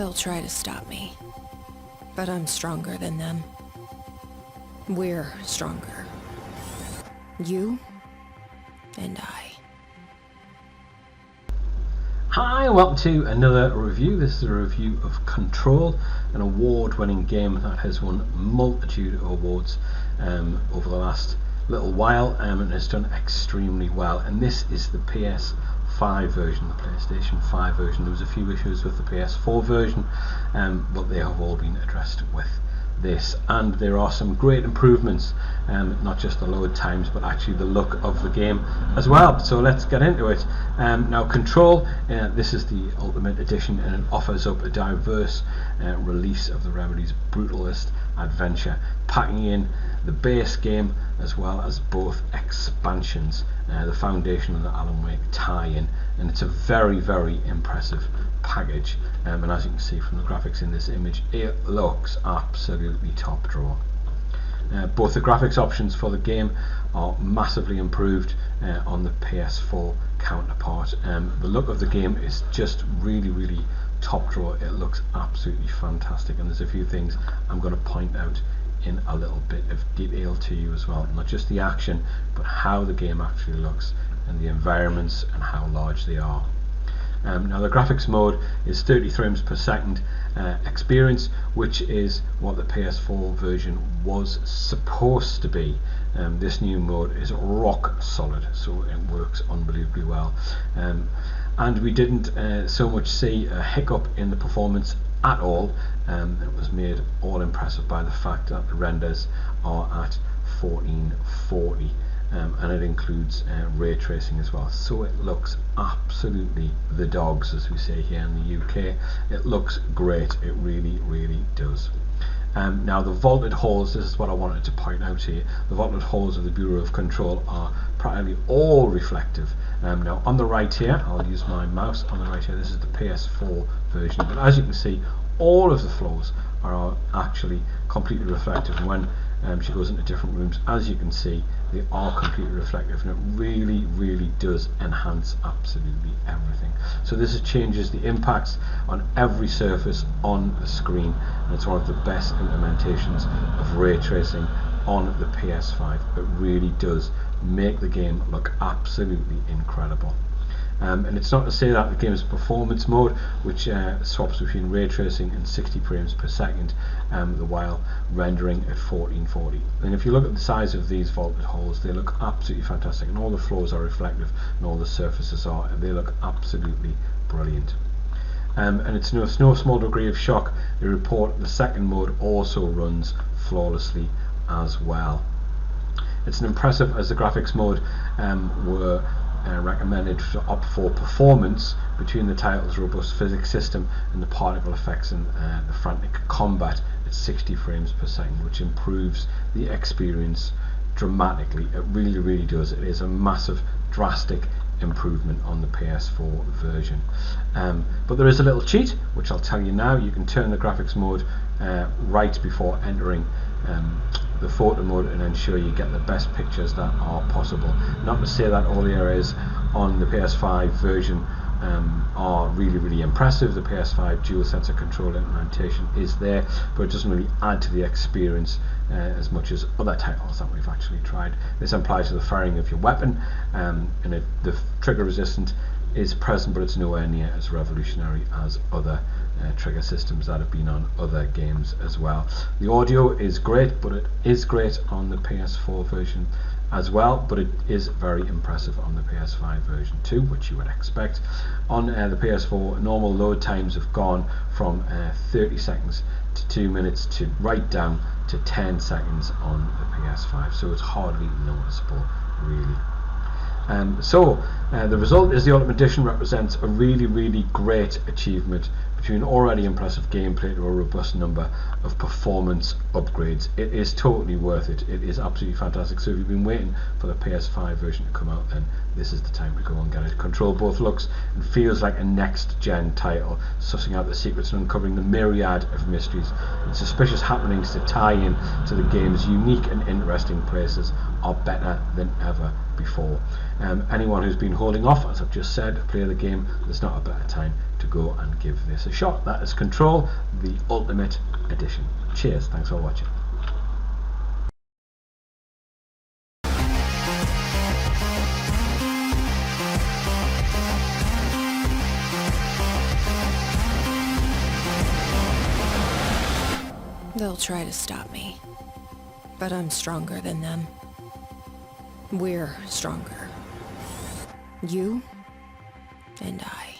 They'll try to stop me, but I'm stronger than them. We're stronger. You and I. Hi, and welcome to another review. This is a review of Control, an award-winning game that has won multitude of awards over the last little while and has done extremely well. And this is the PS5 version, the PlayStation 5 version. There was a few issues with the PS4 version, but they have all been addressed with this, and there are some great improvements, not just the load times but actually the look of the game as well. So let's get into it. Now Control, this is the Ultimate Edition, and it offers up a diverse release of the Remedy's brutalist adventure, packing in the base game as well as both expansions, the Foundation and the Alan Wake tie-in, and it's a very, very impressive package, and as you can see from the graphics in this image, it looks absolutely top drawer. Both the graphics options for the game are massively improved on the PS4 counterpart. The look of the game is just really, really top drawer. It looks absolutely fantastic, and there's a few things I'm going to point out in a little bit of detail to you as well, not just the action but how the game actually looks and the environments and how large they are. Now the graphics mode is 30 frames per second experience, which is what the PS4 version was supposed to be. This new mode is rock solid, so it works unbelievably well, and we didn't so much see a hiccup in the performance at all. It was made all impressive by the fact that the renders are at 1440. And it includes ray tracing as well, so it looks absolutely the dogs, as we say here in the UK. It looks great, it really, really does. Now the vaulted halls, this is what I wanted to point out here. The vaulted halls of the Bureau of Control are practically all reflective. Now on the right here, I'll use my mouse on the right here, this is the PS4 version, but as you can see, all of the floors are actually completely reflective, and when she goes into different rooms, as you can see, they are completely reflective, and it really, really does enhance absolutely everything. So this changes the impacts on every surface on the screen, and it's one of the best implementations of ray tracing on the PS5. It really does make the game look absolutely incredible. And it's not to say that the game's performance mode, which swaps between ray tracing and 60 frames per second, the while rendering at 1440. And if you look at the size of these vaulted halls, they look absolutely fantastic, and all the floors are reflective and all the surfaces are, and they look absolutely brilliant. And it's no small degree of shock they report the second mode also runs flawlessly as well. It's an impressive as the graphics mode were recommended to opt for performance between the title's robust physics system and the particle effects and the frantic combat at 60 frames per second, which improves the experience dramatically. It really, really does. It is a massive, drastic improvement on the PS4 version. But there is a little cheat, which I'll tell you now. You can turn the graphics mode right before entering the photo mode and ensure you get the best pictures that are possible. Not to say that all the areas on the PS5 version are really, really impressive. The PS5 dual sensor control implementation is there, but it doesn't really add to the experience as much as other titles that we've actually tried. This applies to the firing of your weapon, and the trigger resistance is present, but it's nowhere near as revolutionary as other trigger systems that have been on other games as well. The audio is great, but it is great on the PS4 version as well, but it is very impressive on the PS5 version too, which you would expect. On the PS4, normal load times have gone from 30 seconds to 2 minutes to right down to 10 seconds on the PS5, so it's hardly noticeable really. The result is the Ultimate Edition represents a really, really great achievement between already impressive gameplay to a robust number of performance upgrades. It is totally worth it. It is absolutely fantastic. So if you've been waiting for the PS5 version to come out, then this is the time to go and get it. Control both looks and feels like a next-gen title, sussing out the secrets and uncovering the myriad of mysteries and suspicious happenings to tie in to the game's unique and interesting places are better than ever before. Anyone who's been holding off, as I've just said, play the game, there's not a better time to go and give this a shot. That is Control, the Ultimate Edition. Cheers, thanks for watching. They'll try to stop me, but I'm stronger than them. We're stronger. You and I.